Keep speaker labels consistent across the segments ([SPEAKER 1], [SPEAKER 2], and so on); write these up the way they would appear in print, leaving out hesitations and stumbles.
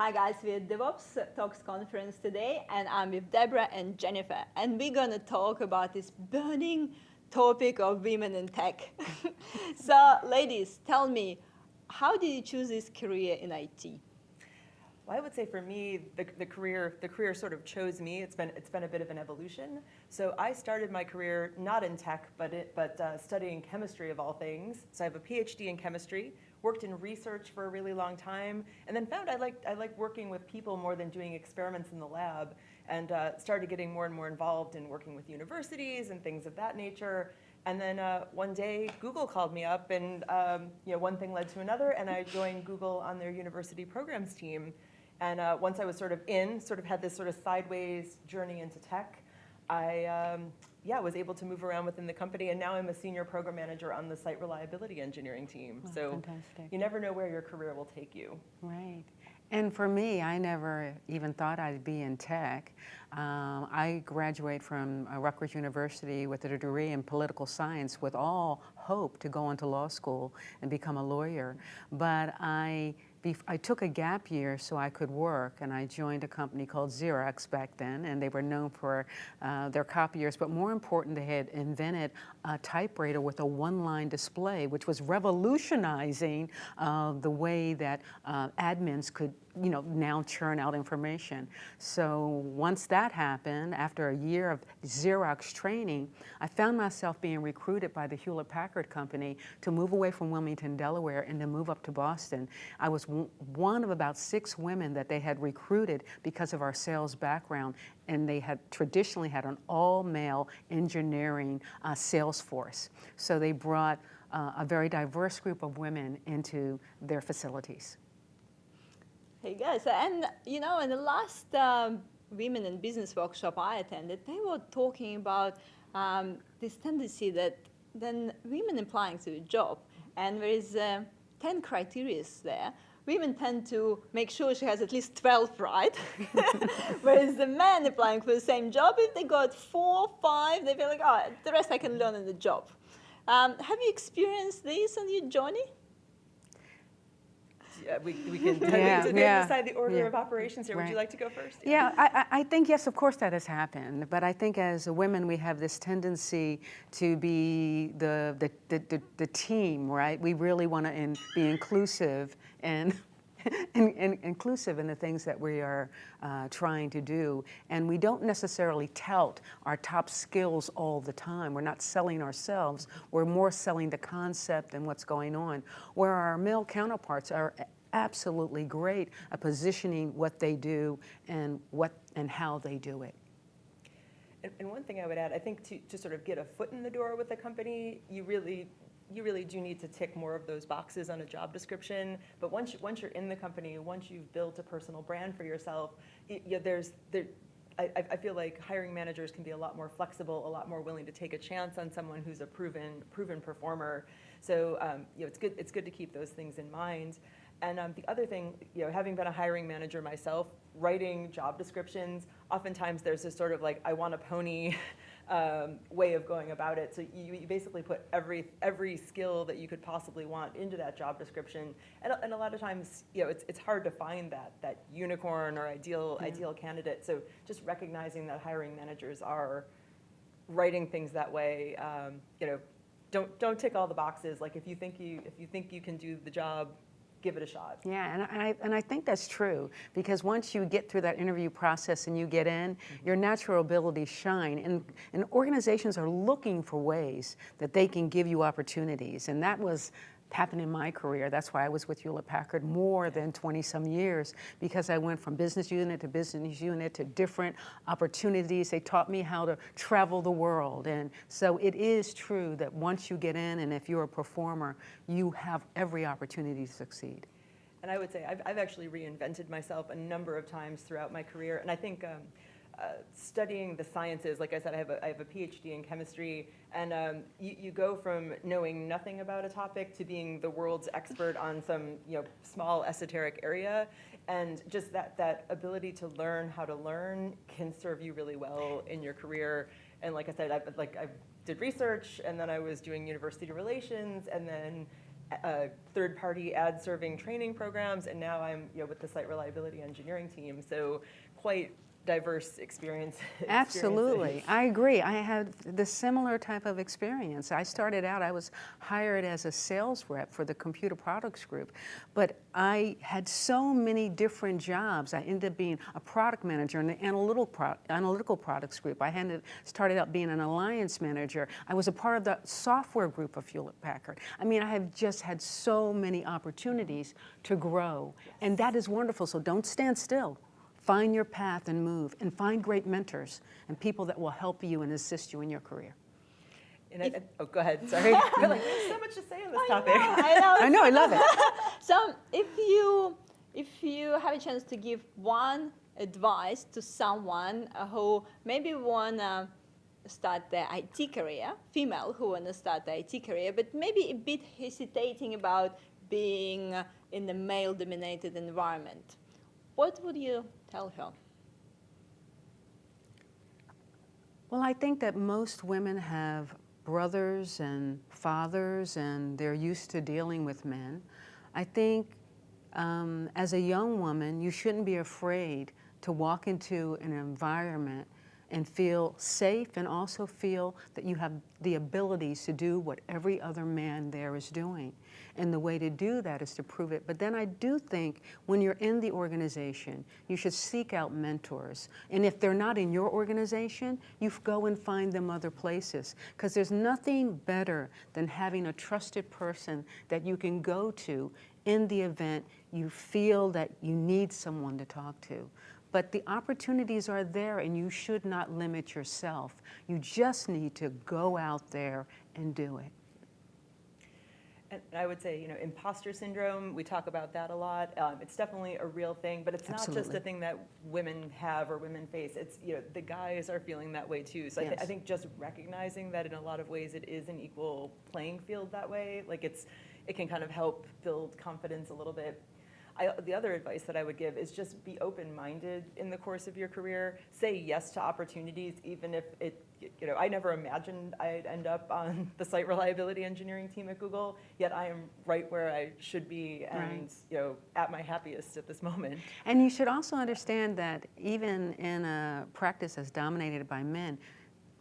[SPEAKER 1] Hi guys, we're at DevOps Talks conference today, and I'm with Deborah and Jennifer, and we're gonna talk about this burning topic of women in tech. So, ladies, tell me, how did you choose this career in IT?
[SPEAKER 2] Well, I would say for me, the career sort of chose me. It's been a bit of an evolution. So I started my career not in tech, but studying chemistry of all things. So I have a PhD in chemistry. Worked in research for a really long time, and then found I like working with people more than doing experiments in the lab, and started getting more and more involved in working with universities and things of that nature. And then one day, Google called me up, and one thing led to another, and I joined Google on their university programs team. And once I was sort of had this sort of sideways journey into tech, I was able to move around within the company, and now I'm a senior program manager on the site reliability engineering team.
[SPEAKER 3] Oh,
[SPEAKER 2] so
[SPEAKER 3] fantastic.
[SPEAKER 2] You never know where your career will take you.
[SPEAKER 3] Right. And for me, I never even thought I'd be in tech. I graduated from Rutgers University with a degree in political science with all hope to go into law school and become a lawyer. But I took a gap year so I could work, and I joined a company called Xerox back then, and they were known for their copiers, but more important, they had invented a typewriter with a one-line display, which was revolutionizing the way that admins could now churn out information. So once that happened, after a year of Xerox training, I found myself being recruited by the Hewlett-Packard Company to move away from Wilmington, Delaware, and to move up to Boston. I was one of about 6 women that they had recruited because of our sales background, and they had traditionally had an all-male engineering sales force. So they brought a very diverse group of women into their facilities.
[SPEAKER 1] Hey guys, and in the last Women in Business workshop I attended, they were talking about this tendency that then women applying to a job, and there is 10 criteria there. Women tend to make sure she has at least 12 right, whereas the men applying for the same job, if they got 4, 5, they feel like, oh, the rest I can learn in the job. Have you experienced this on your journey?
[SPEAKER 2] Yeah, we can decide the order of operations here. Right. Would you like to go first?
[SPEAKER 3] Yeah, I think, yes, of course that has happened. But I think as women, we have this tendency to be the team, right? We really want to be inclusive and inclusive in the things that we are trying to do. And we don't necessarily tout our top skills all the time. We're not selling ourselves. We're more selling the concept and what's going on. Where our male counterparts are absolutely great at positioning what they do and how they do it.
[SPEAKER 2] And one thing I would add, I think to sort of get a foot in the door with a company, you really do need to tick more of those boxes on a job description. But once you're in the company, once you've built a personal brand for yourself, I feel like hiring managers can be a lot more flexible, a lot more willing to take a chance on someone who's a proven performer. So it's good to keep those things in mind. And the other thing, having been a hiring manager myself, writing job descriptions, oftentimes there's this sort of like, I want a pony way of going about it. So you basically put every skill that you could possibly want into that job description. And a lot of times, it's hard to find that unicorn or ideal candidate. So just recognizing that hiring managers are writing things that way, don't tick all the boxes. Like if you think you can do the job, give it a shot.
[SPEAKER 3] Yeah, and I think that's true, because once you get through that interview process and you get in, your natural abilities shine, and organizations are looking for ways that they can give you opportunities, and that was happened in my career. That's why I was with Hewlett-Packard more than 20-some years, because I went from business unit to business unit to different opportunities. They taught me how to travel the world. And so it is true that once you get in, and if you're a performer, you have every opportunity to succeed.
[SPEAKER 2] And I would say I've actually reinvented myself a number of times throughout my career. And I think studying the sciences, like I said, I have a PhD in chemistry, and you go from knowing nothing about a topic to being the world's expert on some small esoteric area, and just that ability to learn how to learn can serve you really well in your career. And like I said, I did research, and then I was doing university relations, and then third-party ad-serving training programs, and now I'm with the site reliability engineering team. So quite diverse experience.
[SPEAKER 3] Absolutely. I agree. I had the similar type of experience. I started out, I was hired as a sales rep for the computer products group, but I had so many different jobs. I ended up being a product manager in the analytical products group. I started out being an alliance manager. I was a part of the software group of Hewlett-Packard. I mean, I have just had so many opportunities to grow, and that is wonderful. So don't stand still. Find your path and move, and find great mentors and people that will help you and assist you in your career.
[SPEAKER 2] And oh, go ahead. Sorry. We're like, there's so much to say on this topic.
[SPEAKER 3] I know, I love it.
[SPEAKER 1] So if you have a chance to give one advice to someone who maybe wanna start their IT career, female who wanna start their IT career, but maybe a bit hesitating about being in a male-dominated environment, what would you tell her?
[SPEAKER 3] Well, I think that most women have brothers and fathers, and they're used to dealing with men. I think as a young woman, you shouldn't be afraid to walk into an environment and feel safe, and also feel that you have the abilities to do what every other man there is doing. And the way to do that is to prove it. But then I do think when you're in the organization, you should seek out mentors. And if they're not in your organization, you go and find them other places. Because there's nothing better than having a trusted person that you can go to in the event you feel that you need someone to talk to. But the opportunities are there, and you should not limit yourself. You just need to go out there and do it.
[SPEAKER 2] And I would say, imposter syndrome, we talk about that a lot. It's definitely a real thing, but it's not just a thing that women have or women face. It's, the guys are feeling that way too. So I think just recognizing that in a lot of ways it is an equal playing field that way, like it can kind of help build confidence a little bit. The other advice that I would give is just be open-minded in the course of your career. Say yes to opportunities, even if I never imagined I'd end up on the site reliability engineering team at Google, yet I am right where I should be and, at my happiest at this moment.
[SPEAKER 3] And you should also understand that even in a practice that's dominated by men,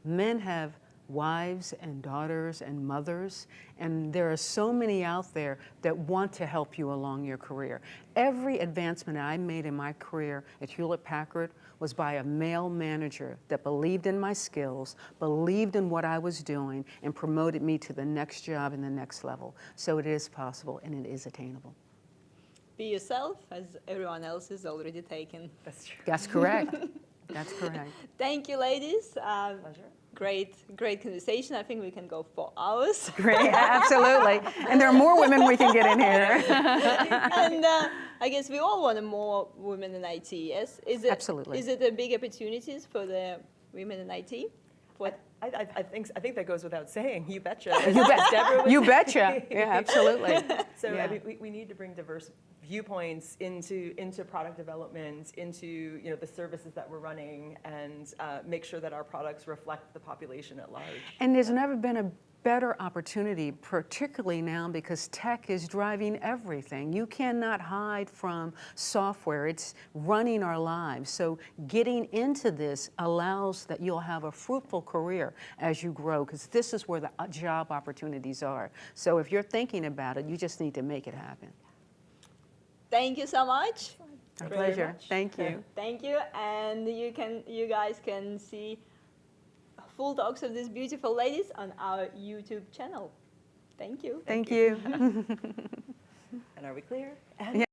[SPEAKER 3] men have wives and daughters and mothers, and there are so many out there that want to help you along your career. Every advancement I made in my career at Hewlett-Packard was by a male manager that believed in my skills, believed in what I was doing, and promoted me to the next job and the next level. So it is possible, and it is attainable.
[SPEAKER 1] Be yourself, as everyone else is already taken.
[SPEAKER 2] That's true.
[SPEAKER 3] That's correct. That's correct.
[SPEAKER 1] Thank you, ladies.
[SPEAKER 2] Pleasure.
[SPEAKER 1] Great conversation. I think we can go for hours.
[SPEAKER 3] Great, absolutely. And there are more women we can get in here.
[SPEAKER 1] And I guess we all want more women in IT, yes?
[SPEAKER 3] Absolutely.
[SPEAKER 1] Is it a big opportunities for the women in IT?
[SPEAKER 2] I think that goes without saying. You betcha.
[SPEAKER 3] You betcha. Yeah, absolutely.
[SPEAKER 2] So
[SPEAKER 3] yeah.
[SPEAKER 2] I mean, we need to bring diverse viewpoints into product development, into the services that we're running, and make sure that our products reflect the population at large.
[SPEAKER 3] And there's never been a better opportunity, particularly now because tech is driving everything. You cannot hide from software. It's running our lives. So getting into this allows that you'll have a fruitful career as you grow, because this is where the job opportunities are. So if you're thinking about it, you just need to make it happen.
[SPEAKER 1] Thank you so much.
[SPEAKER 3] Our pleasure. Thank you.
[SPEAKER 1] Thank you. And you guys can see full talks of these beautiful ladies on our YouTube channel. Thank you.
[SPEAKER 3] Thank you.
[SPEAKER 2] And are we clear?
[SPEAKER 3] Yeah.